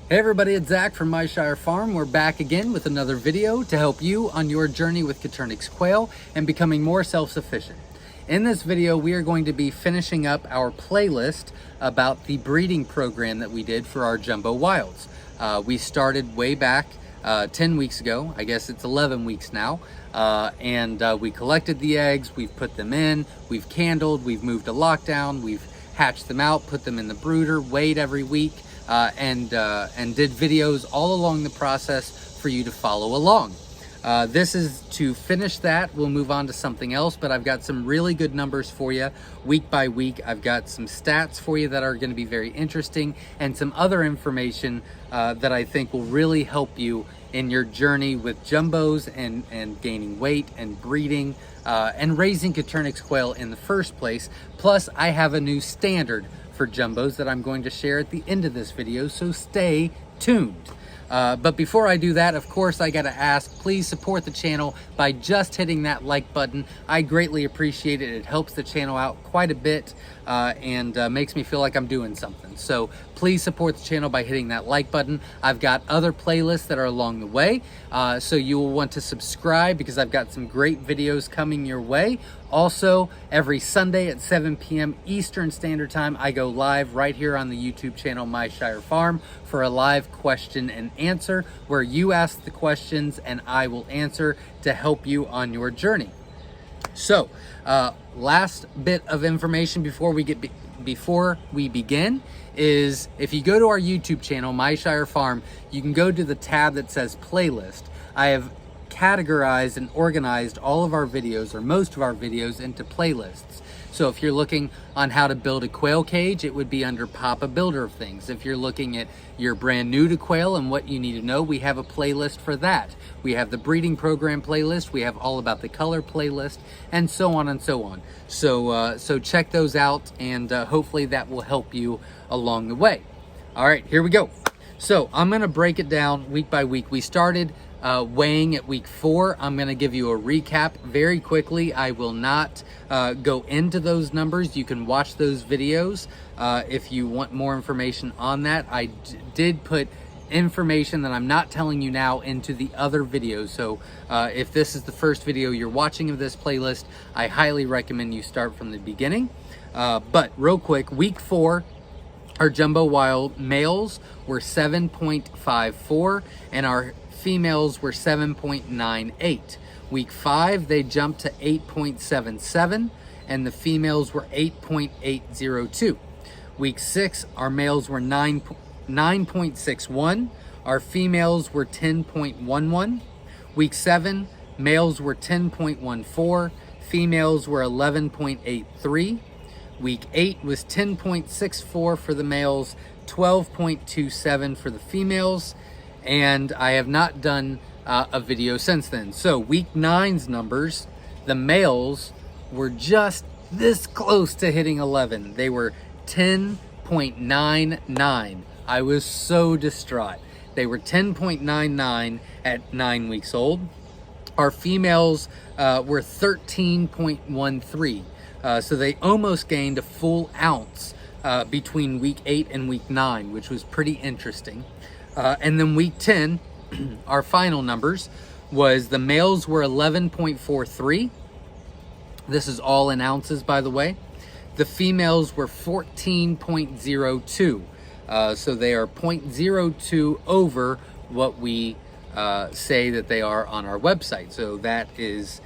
Hey everybody, it's Zach from Myshire Farm. We're back again with another video to help you on your journey with Coturnix quail and becoming more self-sufficient. In this video, we are going to be finishing up our playlist about the breeding program that we did for our jumbo wilds. We started way back 10 weeks ago. I guess it's 11 weeks now. We collected the eggs, we've put them in, we've candled, we've moved to lockdown, we've hatched them out, put them in the brooder, weighed every week. And did videos all along the process for you to follow along. This is to finish that. We'll move on to something else, but I've got some really good numbers for you week by week. I've got some stats for you that are going to be very interesting and some other information that I think will really help you in your journey with jumbos and gaining weight and breeding and raising Coturnix quail in the first place. Plus, I have a new standard for jumbos that I'm going to share at the end of this video, so stay tuned. But before I do that, of course, I gotta ask, please support the channel by just hitting that like button. I greatly appreciate it. It helps the channel out quite a bit and makes me feel like I'm doing something. So please support the channel by hitting that like button. I've got other playlists that are along the way, so you will want to subscribe because I've got some great videos coming your way. Also, every Sunday at 7 p.m. Eastern Standard Time, I go live right here on the YouTube channel Myshire Farm for a live question and answer where you ask the questions and I will answer to help you on your journey. So, last bit of information before we begin is if you go to our YouTube channel, Myshire Farm, you can go to the tab that says playlist. I have categorized and organized all of our videos, or most of our videos, into playlists. So if you're looking on how to build a quail cage, it would be under Papa Builder of Things. If you're looking at you're brand new to quail and what you need to know, we have a playlist for that. We have the breeding program playlist, we have all about the color playlist, and so on and so on. So check those out, and hopefully that will help you along the way. All right, here we go. So I'm gonna break it down week by week. We started weighing at week 4. I'm going to give you a recap very quickly. I will not go into those numbers. You can watch those videos if you want more information on that. I did put information that I'm not telling you now into the other videos. So if this is the first video you're watching of this playlist, I highly recommend you start from the beginning. But real quick, week 4, our jumbo wild males were 7.54 and our females were 7.98. Week 5, they jumped to 8.77 and the females were 8.802. Week 6, our males were 9.61. Our females were 10.11. Week 7, males were 10.14. Females were 11.83. Week 8 was 10.64 for the males, 12.27 for the females. And I have not done a video since then. So week 9's numbers, the males were just this close to hitting 11. They were 10.99. I was so distraught. They were 10.99 at 9 weeks old. Our females were 13.13. So they almost gained a full ounce between week 8 and week 9, which was pretty interesting. And then week 10, our final numbers was the males were 11.43. This is all in ounces, by the way. The females were 14.02. So they are 0.02 over what we say that they are on our website. So that is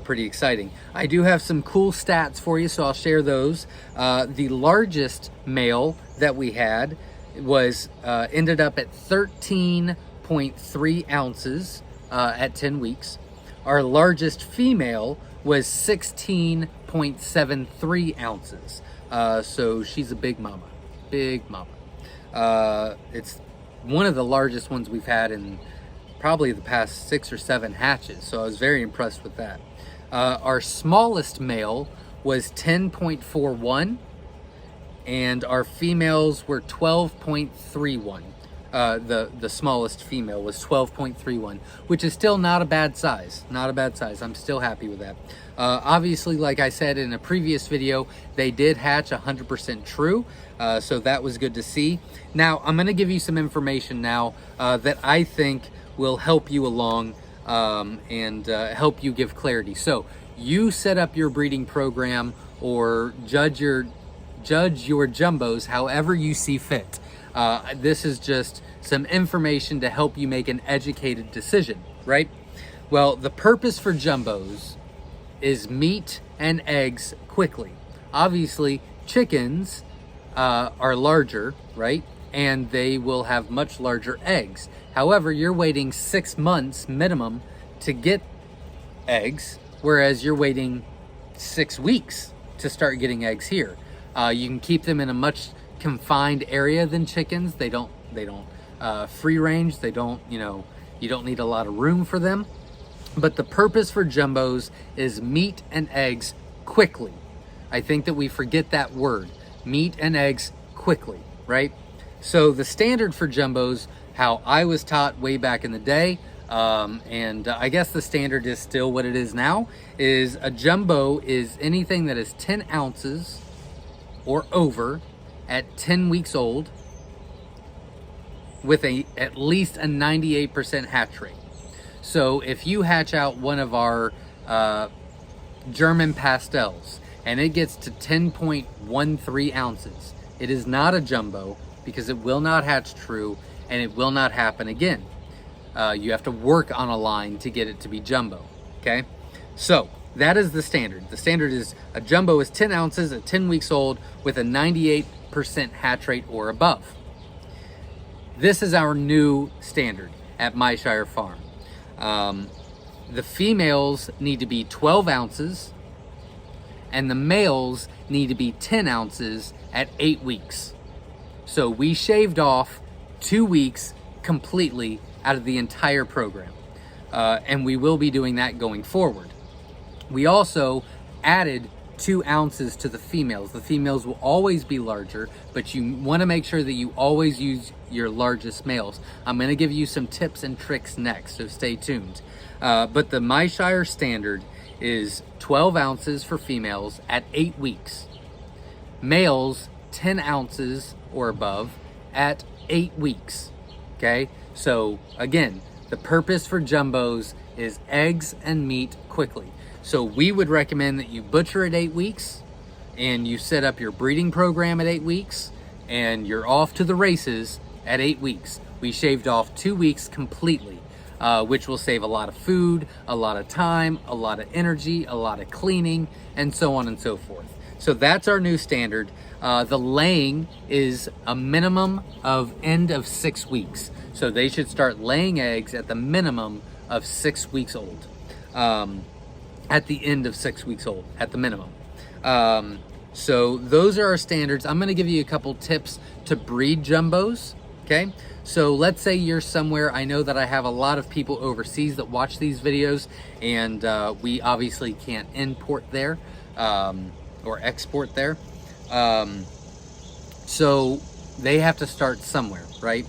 pretty exciting. I do have some cool stats for you, so I'll share those. The largest male that we had was ended up at 13.3 ounces at 10 weeks. Our largest female was 16.73 ounces. So she's a big mama, big mama. It's one of the largest ones we've had in probably the past 6 or 7 hatches. So I was very impressed with that. Our smallest male was 10.41. and our females were 12.31. The smallest female was 12.31, which is still not a bad size. Not a bad size. I'm still happy with that. Obviously, like I said in a previous video, they did hatch 100% true, so that was good to see. Now, I'm going to give you some information now that I think will help you along and help you give clarity. So, you set up your breeding program or judge your jumbos however you see fit. This is just some information to help you make an educated decision, right? Well, the purpose for jumbos is meat and eggs quickly. Obviously, chickens are larger, right? And they will have much larger eggs. However, you're waiting 6 months minimum to get eggs, whereas you're waiting 6 weeks to start getting eggs here. You can keep them in a much confined area than chickens. They don't free range. They don't, you don't need a lot of room for them. But the purpose for jumbos is meat and eggs quickly. I think that we forget that word, meat and eggs quickly, right? So the standard for jumbos, how I was taught way back in the day, and I guess the standard is still what it is now, is a jumbo is anything that is 10 ounces or over at 10 weeks old with at least a 98% hatch rate. So if you hatch out one of our German pastels and it gets to 10.13 ounces, it is not a jumbo because it will not hatch true and it will not happen again. You have to work on a line to get it to be jumbo, okay? So that is the standard. The standard is a jumbo is 10 ounces at 10 weeks old with a 98% hatch rate or above. This is our new standard at Myshire Farm. The females need to be 12 ounces and the males need to be 10 ounces at 8 weeks. So we shaved off 2 weeks completely out of the entire program. And we will be doing that going forward. We also added 2 ounces to the females. The females will always be larger, but you want to make sure that you always use your largest males. I'm going to give you some tips and tricks next, so stay tuned. But the Myshire standard is 12 ounces for females at 8 weeks. Males, 10 ounces or above at 8 weeks. Okay, so again, the purpose for jumbos is eggs and meat quickly. So we would recommend that you butcher at 8 weeks and you set up your breeding program at 8 weeks and you're off to the races at 8 weeks. We shaved off 2 weeks completely, which will save a lot of food, a lot of time, a lot of energy, a lot of cleaning, and so on and so forth. So that's our new standard. The laying is a minimum of end of 6 weeks. So they should start laying eggs at the minimum of 6 weeks old. At the end of 6 weeks old, at the minimum. So those are our standards. I'm gonna give you a couple tips to breed jumbos, okay? So let's say you're somewhere, I know that I have a lot of people overseas that watch these videos, and we obviously can't import there or export there. So they have to start somewhere, right?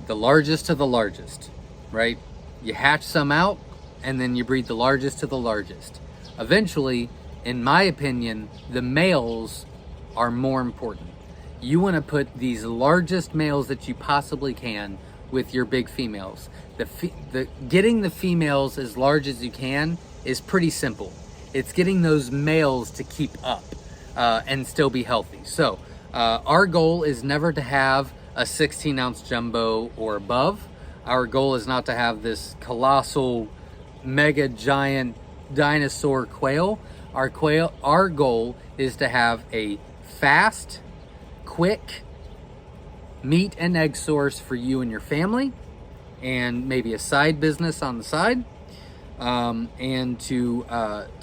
The largest to the largest, right? You hatch some out, and then you breed the largest to the largest. Eventually, in my opinion, the males are more important. You want to put these largest males that you possibly can with your big females. Getting the females as large as you can is pretty simple. It's getting those males to keep up and still be healthy. So our goal is never to have a 16-ounce jumbo or above. Our goal is not to have this colossal mega giant dinosaur quail. Our goal is to have a fast, quick meat and egg source for you and your family, and maybe a side business on the side, and to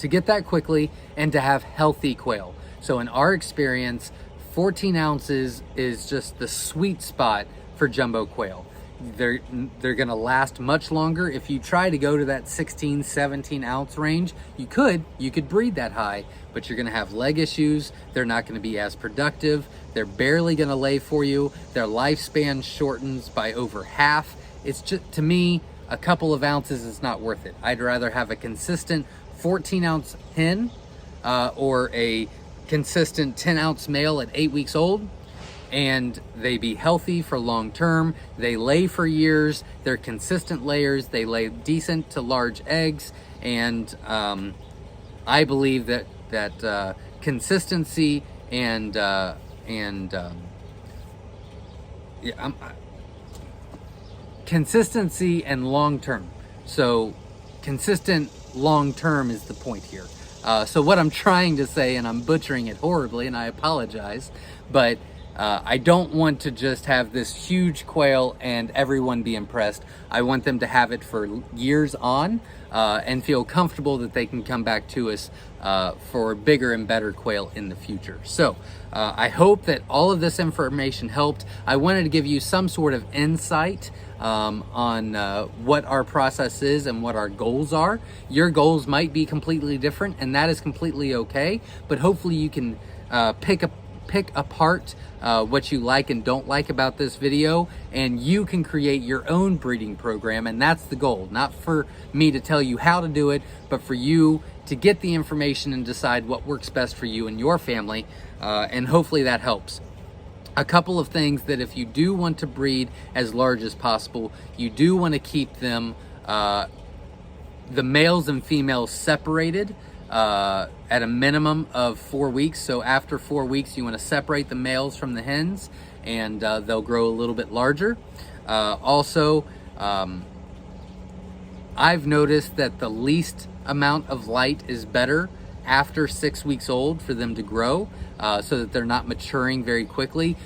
get that quickly and to have healthy quail. So in our experience, 14 ounces is just the sweet spot for jumbo quail. they're going to last much longer. If you try to go to that 16, 17 ounce range, you could breed that high, but you're going to have leg issues. They're not going to be as productive. They're barely going to lay for you. Their lifespan shortens by over half. It's just, to me, a couple of ounces is not worth it. I'd rather have a consistent 14 ounce hen or a consistent 10 ounce male at 8 weeks old, and they be healthy for long term. They lay for years. They're consistent layers. They lay decent to large eggs, and I believe that consistency and consistency and long term. So consistent long term is the point here. So what I'm trying to say, and I'm butchering it horribly, and I apologize, but I don't want to just have this huge quail and everyone be impressed. I want them to have it for years on and feel comfortable that they can come back to us for bigger and better quail in the future. So I hope that all of this information helped. I wanted to give you some sort of insight on what our process is and what our goals are. Your goals might be completely different, and that is completely okay, but hopefully you can pick apart what you like and don't like about this video, and you can create your own breeding program. And that's the goal, not for me to tell you how to do it, but for you to get the information and decide what works best for you and your family, and hopefully that helps. A couple of things that if you do want to breed as large as possible, you do want to keep them, the males and females, separated at a minimum of 4 weeks. So after 4 weeks, you want to separate the males from the hens, and they'll grow a little bit larger. Also, I've noticed that the least amount of light is better after 6 weeks old for them to grow, so that they're not maturing very quickly.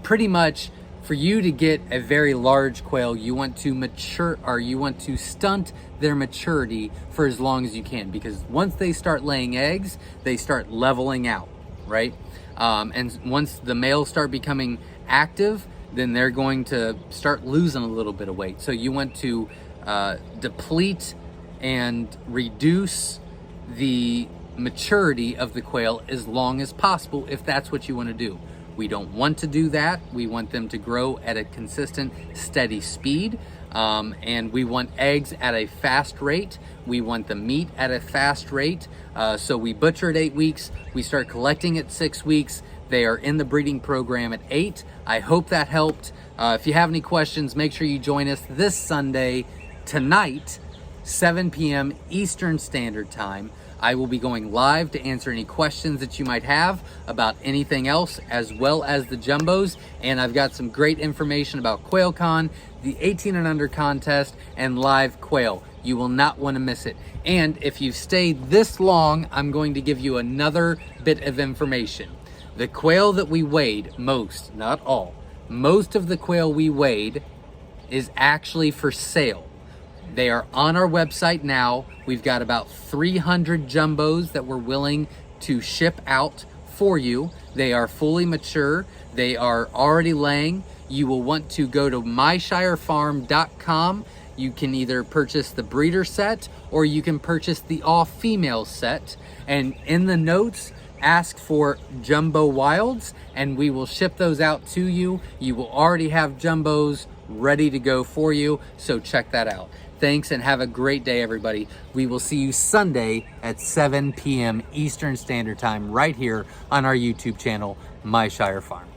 Pretty much, for you to get a very large quail, you want to mature, or you want to stunt their maturity for as long as you can, because once they start laying eggs, they start leveling out, right? And once the males start becoming active, then they're going to start losing a little bit of weight. So you want to deplete and reduce the maturity of the quail as long as possible, if that's what you want to do. We don't want to do that. We want them to grow at a consistent, steady speed, and we want eggs at a fast rate. We want the meat at a fast rate. So we butcher at 8 weeks. We start collecting at 6 weeks. They are in the breeding program at 8. I hope that helped. If you have any questions, make sure you join us this Sunday, tonight, 7 p.m. Eastern Standard Time. I will be going live to answer any questions that you might have about anything else, as well as the jumbos. And I've got some great information about Quail Con, the 18 and under contest, and live quail. You will not want to miss it. And if you've stayed this long, I'm going to give you another bit of information. The quail that we weighed, most, not all, most of the quail we weighed is actually for sale. They are on our website now. We've got about 300 jumbos that we're willing to ship out for you. They are fully mature. They are already laying. You will want to go to myshirefarm.com. You can either purchase the breeder set, or you can purchase the all-female set. And in the notes, ask for Jumbo Wilds, and we will ship those out to you. You will already have jumbos ready to go for you, so check that out. Thanks, and have a great day, everybody. We will see you Sunday at 7 p.m. Eastern Standard Time right here on our YouTube channel, Myshire Farm.